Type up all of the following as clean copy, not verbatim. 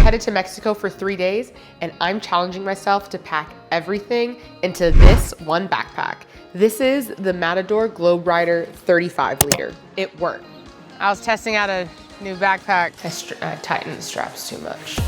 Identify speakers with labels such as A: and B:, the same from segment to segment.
A: headed to Mexico for 3 days, and I'm challenging myself to pack everything into this one backpack. This is the Matador GlobeRider35 liter. It worked.
B: I was testing out a new backpack.
A: I tightened the straps too much.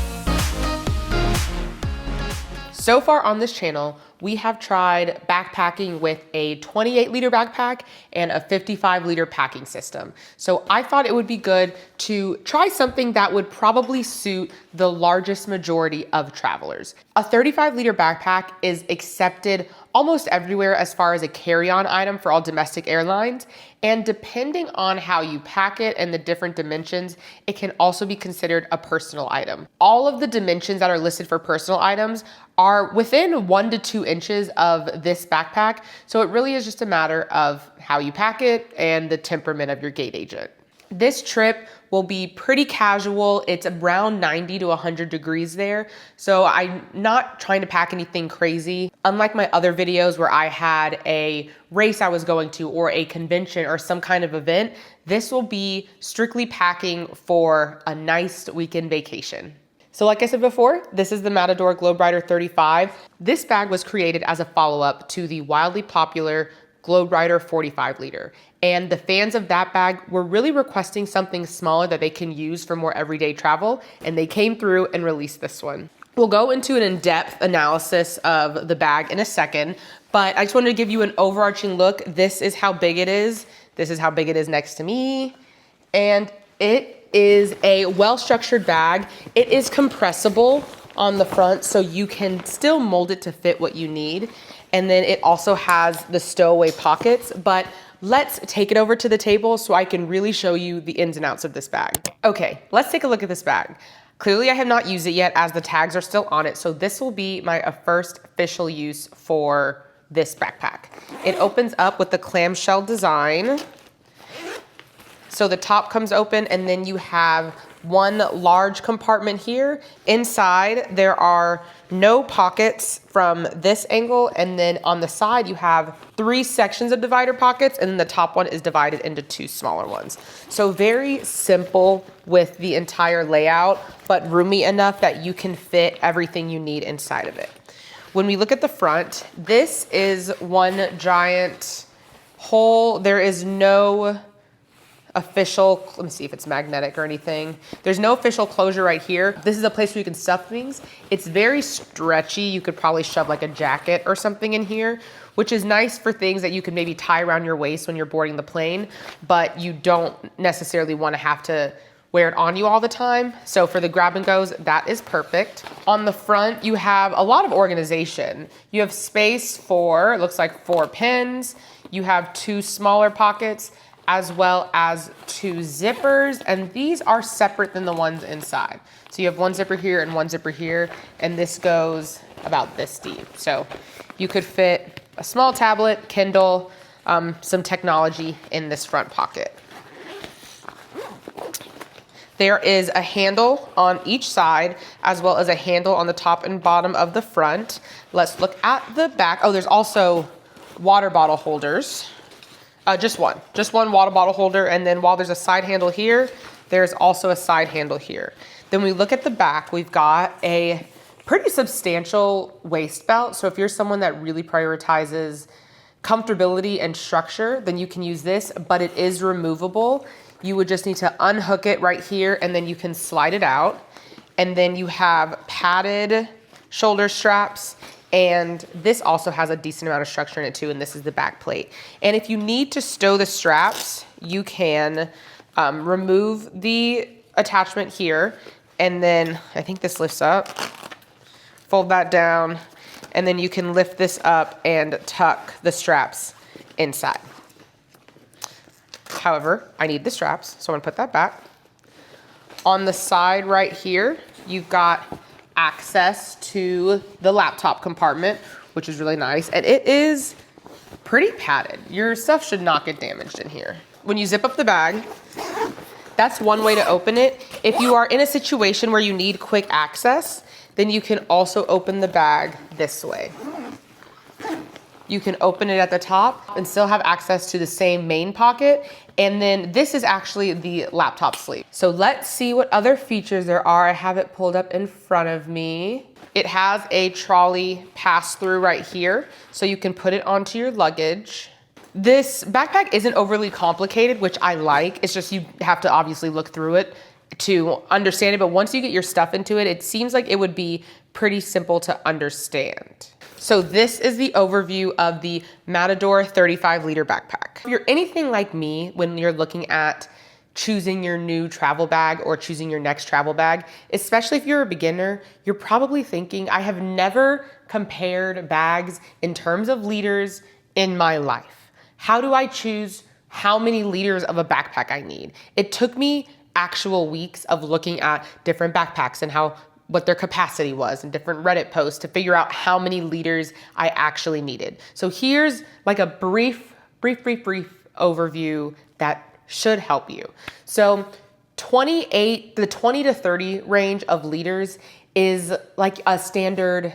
A: So far on this channel, we have tried backpacking with a 28 liter backpack and a 55 liter packing system. So I thought it would be good to try something that would probably suit the largest majority of travelers. A 35 liter backpack is accepted almost everywhere as far as a carry-on item for all domestic airlines. And depending on how you pack it and the different dimensions, it can also be considered a personal item. All of the dimensions that are listed for personal items are within 1 to 2 inches of this backpack. So it really is just a matter of how you pack it and the temperament of your gate agent. This trip will be pretty casual. It's around 90 to 100 degrees there. So I'm not trying to pack anything crazy. Unlike my other videos where I had a race I was going to or a convention or some kind of event, this will be strictly packing for a nice weekend vacation. So like I said before, this is the Matador GlobeRider35. This bag was created as a follow-up to the wildly popular GlobeRider 45 liter. And the fans of that bag were really requesting something smaller that they can use for more everyday travel, and they came through and released this one. We'll go into an in-depth analysis of the bag in a second, but I just wanted to give you an overarching look. This is how big it is. This is how big it is next to me. And it is a well-structured bag. It is compressible on the front, so you can still mold it to fit what you need. And then it also has the stowaway pockets, but let's take it over to the table so I can really show you the ins and outs of this bag. Okay, let's take a look at this bag. Clearly I have not used it yet as the tags are still on it, so this will be my first official use for this backpack. It opens up with the clamshell design. So the top comes open and then you have one large compartment here. Inside there are no pockets from this angle, and then on the side you have 3 sections of divider pockets, and then the top one is divided into 2 smaller ones. So very simple with the entire layout, but roomy enough that you can fit everything you need inside of it. When we look at the front, this is one giant hole. There is no official, let me see if it's magnetic or anything. There's no official closure right here. This is a place where you can stuff things. It's very stretchy. You could probably shove like a jacket or something in here, which is nice for things that you can maybe tie around your waist when you're boarding the plane, but you don't necessarily want to have to wear it on you all the time. So for the grab and goes, that is perfect. On the front, you have a lot of organization. You have space for, it looks like 4 pens. You have 2 smaller pockets, as well as 2 zippers, and these are separate than the ones inside. So you have 1 zipper here and 1 zipper here, and this goes about this deep. So you could fit a small tablet, Kindle, some technology in this front pocket. There is a handle on each side, as well as a handle on the top and bottom of the front. Let's look at the back. Oh, there's also water bottle holders. Just one water bottle holder. And then while there's a side handle here, there's also a side handle here. Then we look at the back, we've got a pretty substantial waist belt. So if you're someone that really prioritizes comfortability and structure, then you can use this, but it is removable. You would just need to unhook it right here and then you can slide it out. And then you have padded shoulder straps. And this also has a decent amount of structure in it too, and this is the back plate. And if you need to stow the straps, you can remove the attachment here, and then I think this lifts up, fold that down, and then you can lift this up and tuck the straps inside. However, I need the straps, so I'm gonna put that back. On the side right here, you've got access to the laptop compartment, which is really nice. And it is pretty padded. Your stuff should not get damaged in here. When you zip up the bag, that's one way to open it. If you are in a situation where you need quick access, then you can also open the bag this way. You can open it at the top and still have access to the same main pocket And then this is actually the laptop sleeve. So let's see what other features there are. I have it pulled up in front of me. It has a trolley pass-through right here, so you can put it onto your luggage. This backpack isn't overly complicated, which I like. It's just you have to obviously look through it to understand it, but once you get your stuff into it, it seems like it would be pretty simple to understand. So this is the overview of the Matador 35 liter backpack. If you're anything like me when you're looking at choosing your new travel bag or choosing your next travel bag, especially if you're a beginner, you're probably thinking, I have never compared bags in terms of liters in my life. How do I choose how many liters of a backpack I need? It took me actual weeks of looking at different backpacks and what their capacity was and different Reddit posts to figure out how many liters I actually needed. So here's like a brief overview that should help you. So the 20 to 30 range of liters is like a standard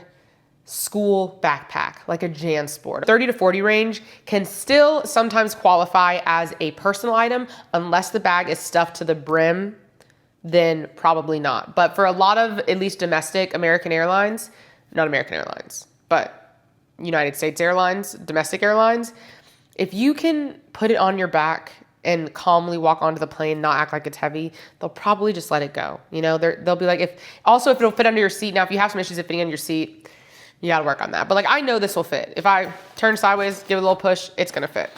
A: school backpack, like a JanSport. 30 to 40 range can still sometimes qualify as a personal item unless the bag is stuffed to the brim, then probably not. But for a lot of at least domestic not American Airlines, but United States Airlines, domestic airlines, if you can put it on your back and calmly walk onto the plane, not act like it's heavy, they'll probably just let it go. You know, they'll be like, if it'll fit under your seat. Now, if you have some issues with fitting under your seat, you gotta work on that. But like, I know this will fit. If I turn sideways, give it a little push, it's gonna fit.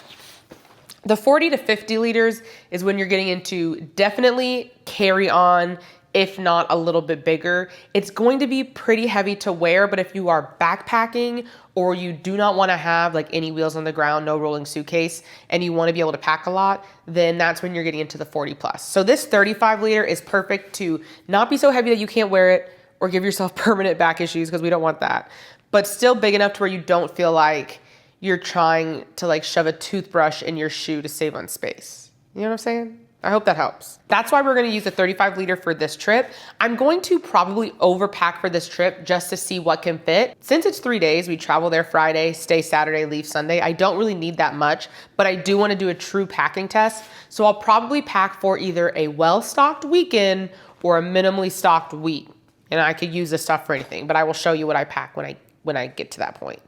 A: The 40 to 50 liters is when you're getting into definitely carry on, if not a little bit bigger. It's going to be pretty heavy to wear, but if you are backpacking or you do not wanna have like any wheels on the ground, no rolling suitcase, and you wanna be able to pack a lot, then that's when you're getting into the 40 plus. So this 35 liter is perfect to not be so heavy that you can't wear it or give yourself permanent back issues, because we don't want that, but still big enough to where you don't feel like you're trying to like shove a toothbrush in your shoe to save on space. You know what I'm saying? I hope that helps. That's why we're gonna use the 35 liter for this trip. I'm going to probably overpack for this trip just to see what can fit. Since it's 3 days, we travel there Friday, stay Saturday, leave Sunday. I don't really need that much, but I do wanna do a true packing test. So I'll probably pack for either a well-stocked weekend or a minimally stocked week. And I could use this stuff for anything, but I will show you what I pack when I get to that point.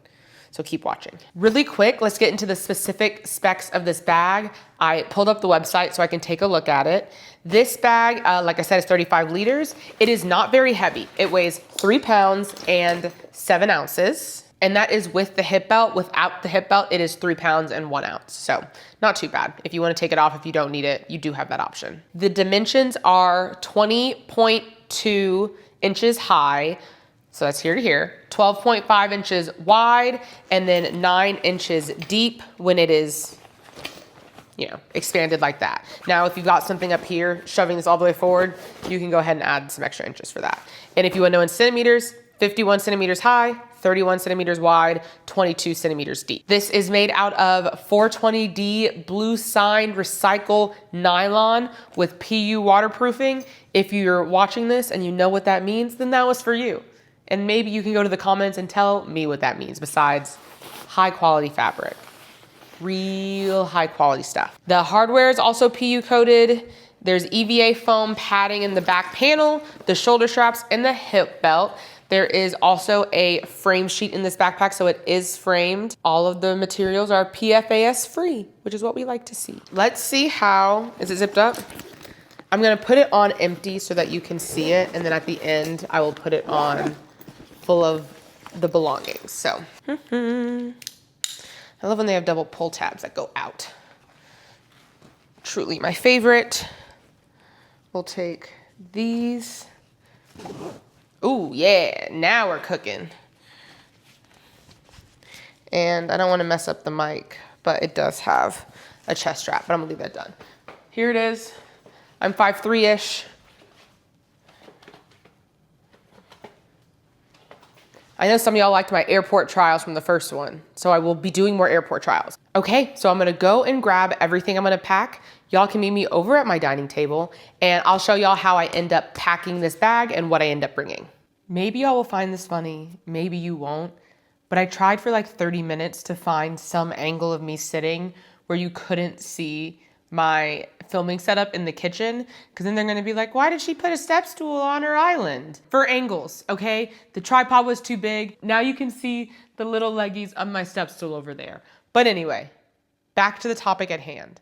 A: So keep watching. Really quick, let's get into the specific specs of this bag. I pulled up the website so I can take a look at it. This bag, like I said, is 35 liters. It is not very heavy. It weighs 3 pounds and 7 ounces. And that is with the hip belt. Without the hip belt, it is 3 pounds and 1 ounce. So not too bad. If you want to take it off, if you don't need it, you do have that option. The dimensions are 20.2 inches high. So that's here to here, 12.5 inches wide, and then 9 inches deep when it is, expanded like that. Now, if you've got something up here, shoving this all the way forward, you can go ahead and add some extra inches for that. And if you want to know in centimeters, 51 centimeters high, 31 centimeters wide, 22 centimeters deep. This is made out of 420D blue sign recycle nylon with PU waterproofing. If you're watching this and you know what that means, then that was for you. And maybe you can go to the comments and tell me what that means besides high quality fabric. Real high quality stuff. The hardware is also PU coated. There's EVA foam padding in the back panel, the shoulder straps, and the hip belt. There is also a frame sheet in this backpack, so it is framed. All of the materials are PFAS free, which is what we like to see. Let's see is it zipped up? I'm gonna put it on empty so that you can see it, and then at the end, I will put it on full of the belongings. So, I love when they have double pull tabs that go out. Truly my favorite. We'll take these. Ooh, yeah, now we're cooking. And I don't want to mess up the mic, but it does have a chest strap, but I'm gonna leave that done. Here it is. I'm 5'3"-ish. I know some of y'all liked my airport trials from the first one, so I will be doing more airport trials. Okay, so I'm gonna go and grab everything I'm gonna pack. Y'all can meet me over at my dining table, and I'll show y'all how I end up packing this bag and what I end up bringing. Maybe y'all will find this funny, maybe you won't, but I tried for like 30 minutes to find some angle of me sitting where you couldn't see my filming setup in the kitchen, because then they're going to be like, why did she put a step stool on her island? For angles, okay? The tripod was too big. Now you can see the little leggies of my step stool over there. But anyway, back to the topic at hand.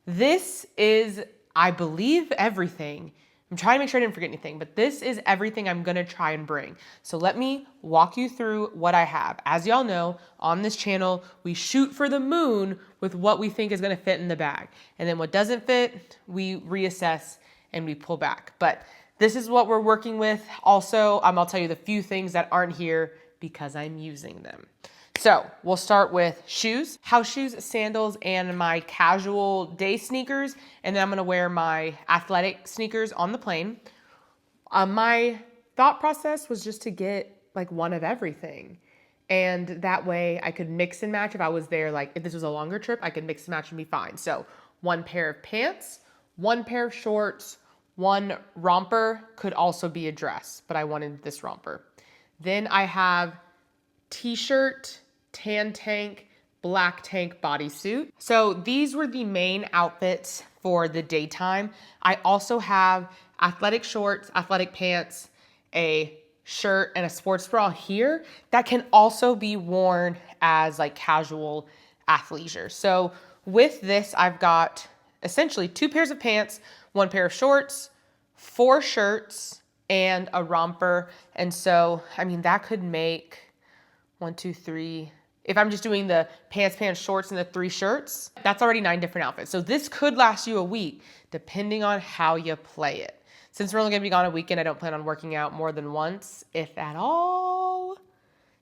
A: This is, I believe, everything. I'm trying to make sure I didn't forget anything, but this is everything I'm gonna try and bring. So let me walk you through what I have. As y'all know, on this channel, we shoot for the moon with what we think is gonna fit in the bag. And then what doesn't fit, we reassess and we pull back. But this is what we're working with. Also, I'll tell you the few things that aren't here because I'm using them. So we'll start with shoes, house shoes, sandals, and my casual day sneakers. And then I'm gonna wear my athletic sneakers on the plane. My thought process was just to get like one of everything. And that way I could mix and match if I was there. Like if this was a longer trip, I could mix and match and be fine. So one pair of pants, one pair of shorts, one romper, could also be a dress, but I wanted this romper. Then I have t-shirt, tan tank, black tank bodysuit. So these were the main outfits for the daytime. I also have athletic shorts, athletic pants, a shirt, and a sports bra here that can also be worn as like casual athleisure. So with this, I've got essentially 2 pairs of pants, 1 pair of shorts, 4 shirts, and a romper. And so, I mean, that could make 1, 2, 3. If I'm just doing the pants, shorts, and the 3 shirts, that's already 9 different outfits. So this could last you a week, depending on how you play it. Since we're only gonna be gone a weekend, I don't plan on working out more than once, if at all.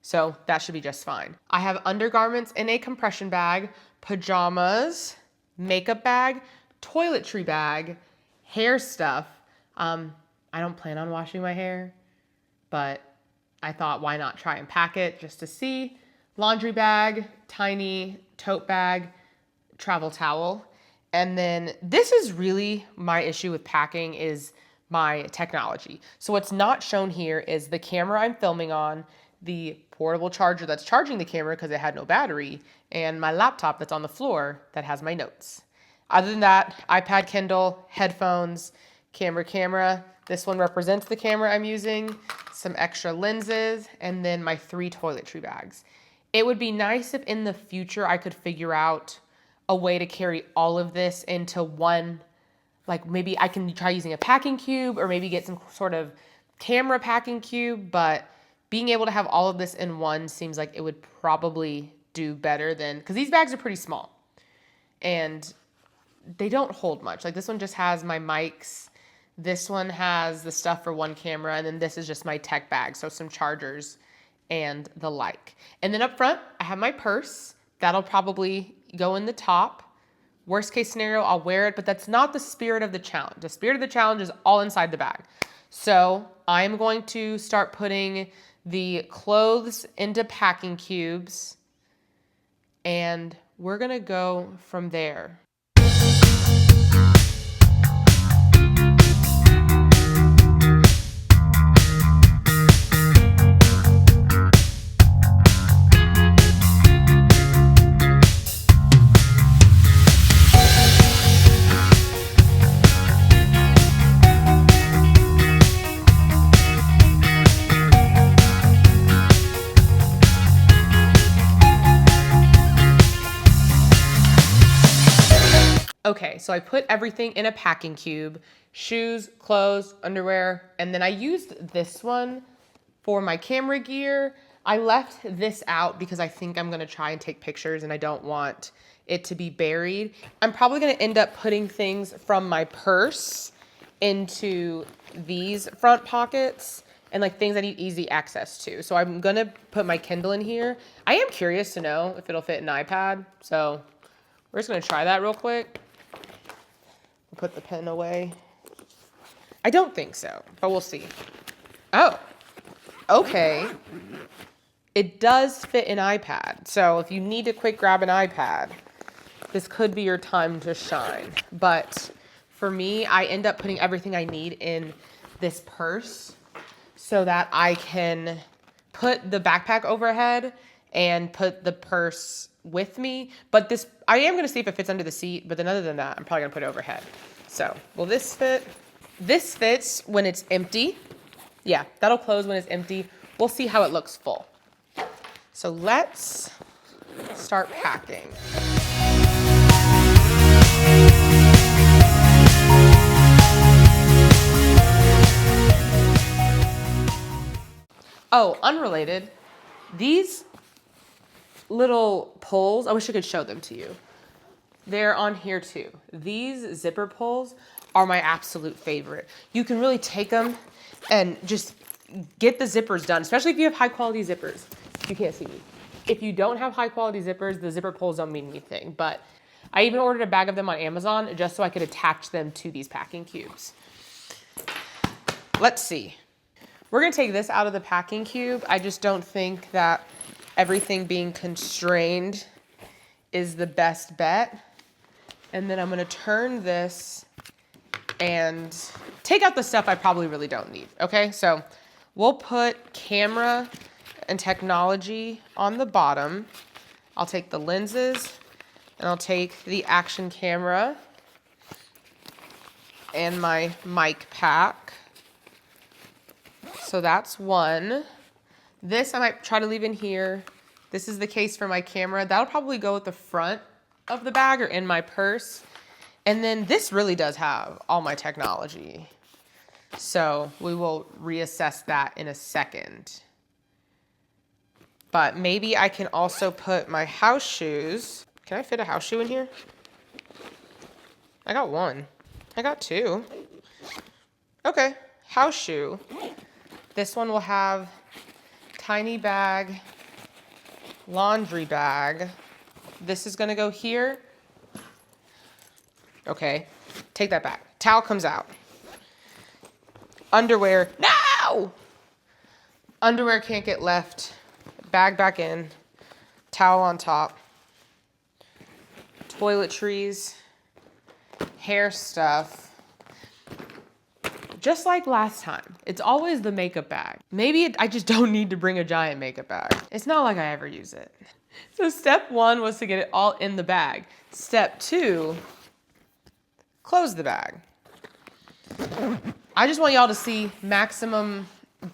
A: So that should be just fine. I have undergarments in a compression bag, pajamas, makeup bag, toiletry bag, hair stuff. I don't plan on washing my hair, but I thought, why not try and pack it just to see. Laundry bag, tiny tote bag, travel towel. And then this is really my issue with packing is my technology. So what's not shown here is the camera I'm filming on, the portable charger that's charging the camera because it had no battery, and my laptop that's on the floor that has my notes. Other than that, iPad, Kindle, headphones, camera. This one represents the camera I'm using, some extra lenses, and then my 3 toiletry bags. It would be nice if in the future I could figure out a way to carry all of this into one, like maybe I can try using a packing cube or maybe get some sort of camera packing cube, but being able to have all of this in one seems like it would probably do better than, because these bags are pretty small and they don't hold much. Like this one just has my mics. This one has the stuff for one camera, and then this is just my tech bag, so some chargers and the like. And then up front, I have my purse. That'll probably go in the top. Worst case scenario, I'll wear it, but that's not the spirit of the challenge. The spirit of the challenge is all inside the bag. So I'm going to start putting the clothes into packing cubes, and we're gonna go from there. Okay, so I put everything in a packing cube, shoes, clothes, underwear, and then I used this one for my camera gear. I left this out because I think I'm gonna try and take pictures and I don't want it to be buried. I'm probably gonna end up putting things from my purse into these front pockets and like things I need easy access to. So I'm gonna put my Kindle in here. I am curious to know if it'll fit an iPad, so we're just gonna try that real quick. Put the pen away. I don't think so, but we'll see. Oh, okay. It does fit an iPad. So if you need to quick grab an iPad, this could be your time to shine. But for me, I end up putting everything I need in this purse so that I can put the backpack overhead and put the purse with me. But this, I am gonna see if it fits under the seat, but then other than that, I'm probably gonna put it overhead. So, will this fit? This fits when it's empty. Yeah, that'll close when it's empty. We'll see how it looks full. So let's start packing. Oh, unrelated. These little pulls, I wish I could show them to you. They're on here too. These zipper pulls are my absolute favorite. You can really take them and just get the zippers done, especially if you have high quality zippers. You can't see me. If you don't have high quality zippers, the zipper pulls don't mean anything. But I even ordered a bag of them on Amazon just so I could attach them to these packing cubes. Let's see. We're gonna take this out of the packing cube. I just don't think that everything being constrained is the best bet. And then I'm gonna turn this and take out the stuff I probably really don't need, okay? So we'll put camera and technology on the bottom. I'll take the lenses and I'll take the action camera and my mic pack. So that's one. This I might try to leave in here. This is the case for my camera. That'll probably go at the front of the bag or in my purse. And then this really does have all my technology. So we will reassess that in a second. But maybe I can also put my house shoes. Can I fit a house shoe in here? I got one. I got two. Okay, house shoe. This one will have tiny bag, laundry bag. This is gonna go here. Okay, take that back. Towel comes out. Underwear, no! Underwear can't get left. Bag back in. Towel on top. Toiletries. Hair stuff. Just like last time, it's always the makeup bag. Maybe I just don't need to bring a giant makeup bag. It's not like I ever use it. So step one was to get it all in the bag. Step two, close the bag. I just want y'all to see maximum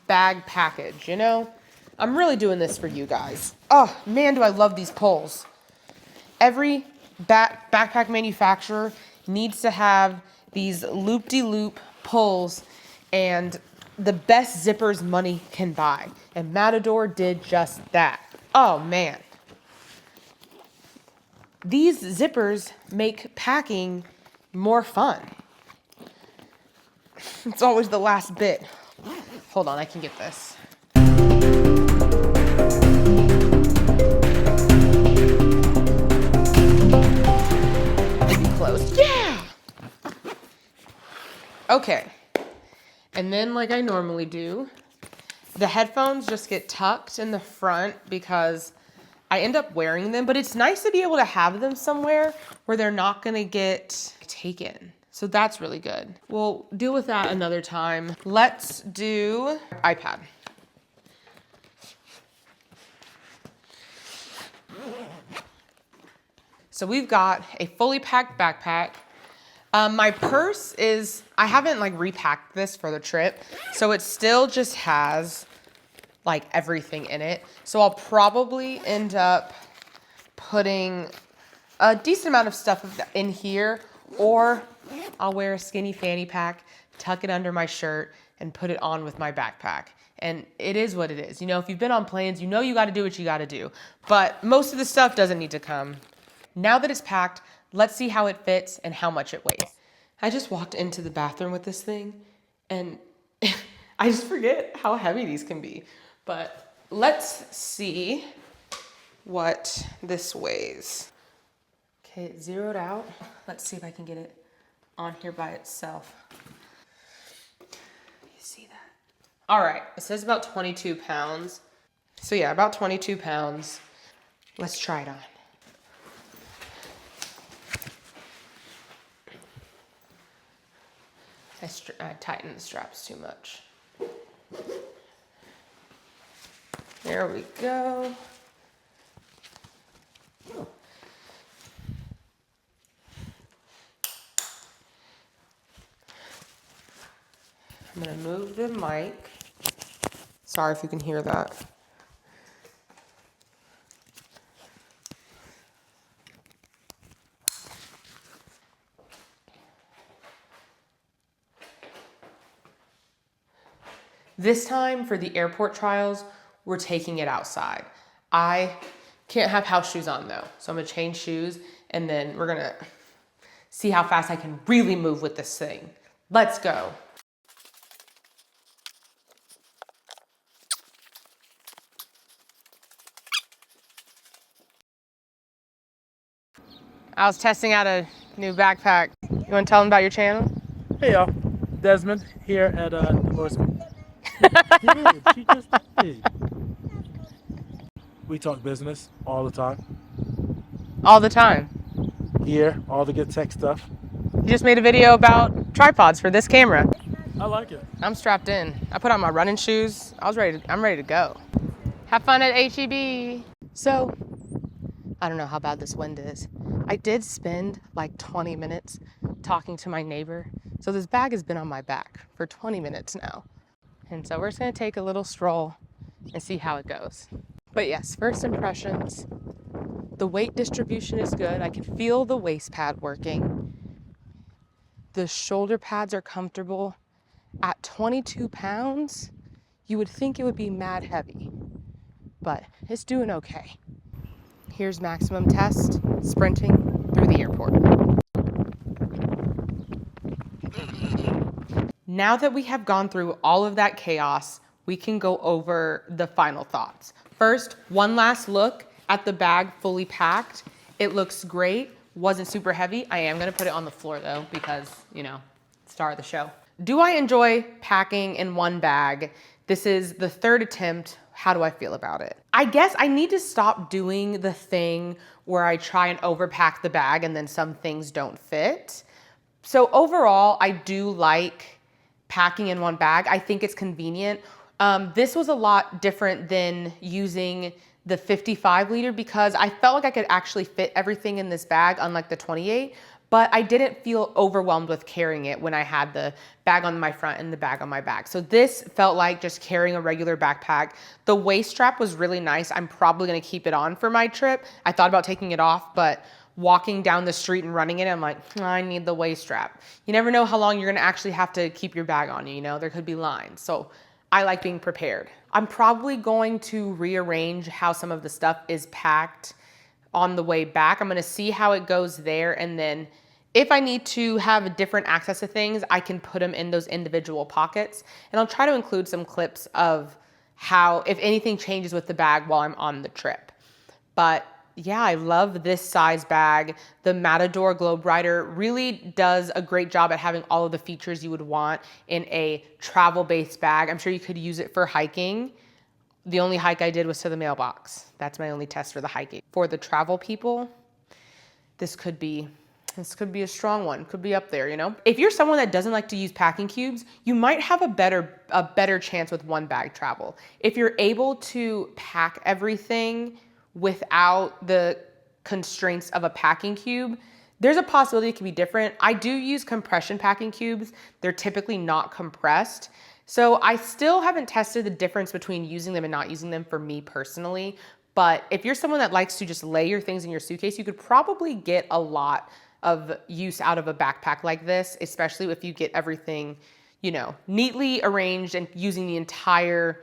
A: bag package, you know? I'm really doing this for you guys. Oh man, do I love these pulls. Every backpack manufacturer needs to have these loop-de-loop pulls and the best zippers money can buy. And Matador did just that. Oh man. These zippers make packing more fun. It's always the last bit. Hold on, I can get this. Maybe closed. Yeah! Okay. And then like I normally do, the headphones just get tucked in the front because I end up wearing them, but it's nice to be able to have them somewhere where they're not gonna get taken. So that's really good. We'll deal with that another time. Let's do iPad. So we've got a fully packed backpack. My purse is, I haven't like repacked this for the trip, so it still just has like everything in it. So I'll probably end up putting a decent amount of stuff in here, or I'll wear a skinny fanny pack, tuck it under my shirt, and put it on with my backpack. And it is what it is. You know, if you've been on planes, you know you gotta do what you gotta do. But most of the stuff doesn't need to come. Now that it's packed, let's see how it fits and how much it weighs. I just walked into the bathroom with this thing and I just forget how heavy these can be. But let's see what this weighs. Okay, it's zeroed out. Let's see if I can get it on here by itself. You see that? All right, it says about 22 pounds. So yeah, about 22 pounds. Let's try it on. I tightened the straps too much. There we go. move the mic. Sorry if you can hear that. This time for the airport trials, we're taking it outside. I can't have house shoes on though, so I'm gonna change shoes and then we're gonna see how fast I can really move with this thing. Let's go.
B: I was testing out a new backpack. You want to tell them about your channel?
C: Hey y'all, Desmond here at Endorsement. She just did. We talk business all the time.
B: All the time.
C: Here, all the good tech stuff.
B: You just made a video about tripods for this camera.
C: I like it.
B: I'm strapped in. I put on my running shoes. I'm ready to go. Have fun at HEB. So, I don't know how bad this wind is. I did spend like 20 minutes talking to my neighbor. So this bag has been on my back for 20 minutes now. And so we're just gonna take a little stroll and see how it goes. But yes, first impressions. The weight distribution is good. I can feel the waist pad working. The shoulder pads are comfortable. At 22 pounds, you would think it would be mad heavy, but it's doing okay. Here's maximum test, sprinting through the airport.
A: Now that we have gone through all of that chaos, we can go over the final thoughts. First, one last look at the bag fully packed. It looks great, wasn't super heavy. I am gonna put it on the floor though, because, you know, star of the show. Do I enjoy packing in one bag? This is the third attempt. How do I feel about it? I guess I need to stop doing the thing where I try and overpack the bag and then some things don't fit. So overall, I do like packing in one bag. I think it's convenient. This was a lot different than using the 55 liter because I felt like I could actually fit everything in this bag, unlike the 28, but I didn't feel overwhelmed with carrying it when I had the bag on my front and the bag on my back. So this felt like just carrying a regular backpack. The waist strap was really nice. I'm probably gonna keep it on for my trip. I thought about taking it off, but walking down the street and running it, I'm like, I need the waist strap. You never know how long you're gonna actually have to keep your bag on you, know? There could be lines. So I like being prepared. I'm probably going to rearrange how some of the stuff is packed on the way back. I'm gonna see how it goes there, and then if I need to have different access to things, I can put them in those individual pockets. And I'll try to include some clips of how, if anything changes with the bag while I'm on the trip. But yeah, I love this size bag. The Matador GlobeRider really does a great job at having all of the features you would want in a travel-based bag. I'm sure you could use it for hiking. The only hike I did was to the mailbox. That's my only test for the hiking. For the travel people, this could be a strong one, could be up there, you know? If you're someone that doesn't like to use packing cubes, you might have a better chance with one bag travel. If you're able to pack everything without the constraints of a packing cube, there's a possibility it could be different. I do use compression packing cubes. They're typically not compressed. So I still haven't tested the difference between using them and not using them for me personally. But if you're someone that likes to just lay your things in your suitcase, you could probably get a lot of use out of a backpack like this, especially if you get everything, you know, neatly arranged and using the entire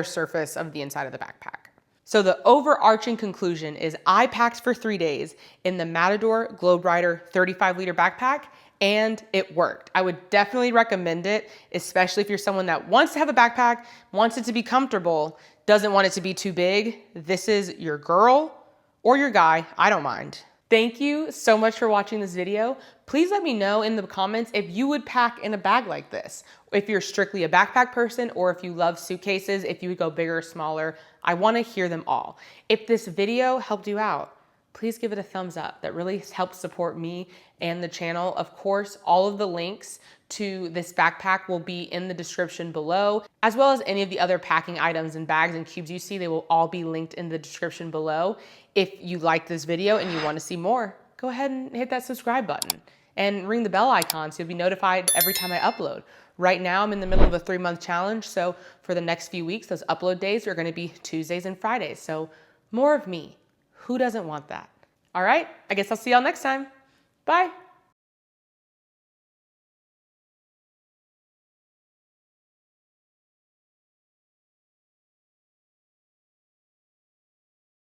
A: surface of the inside of the backpack. So the overarching conclusion is I packed for 3 days in the Matador GlobeRider 35 liter backpack, and it worked. I would definitely recommend it, especially if you're someone that wants to have a backpack, wants it to be comfortable, doesn't want it to be too big. This is your girl or your guy, I don't mind. Thank you so much for watching this video. Please let me know in the comments if you would pack in a bag like this. If you're strictly a backpack person or if you love suitcases, if you would go bigger or smaller. I wanna hear them all. If this video helped you out, please give it a thumbs up. That really helps support me and the channel. Of course, all of the links to this backpack will be in the description below, as well as any of the other packing items and bags and cubes you see. They will all be linked in the description below. If you like this video and you want to see more, go ahead and hit that subscribe button and ring the bell icon so you'll be notified every time I upload. Right now, I'm in the middle of a 3-month challenge. So for the next few weeks, those upload days are going to be Tuesdays and Fridays. So more of me. Who doesn't want that? All right, I guess I'll see y'all next time. Bye.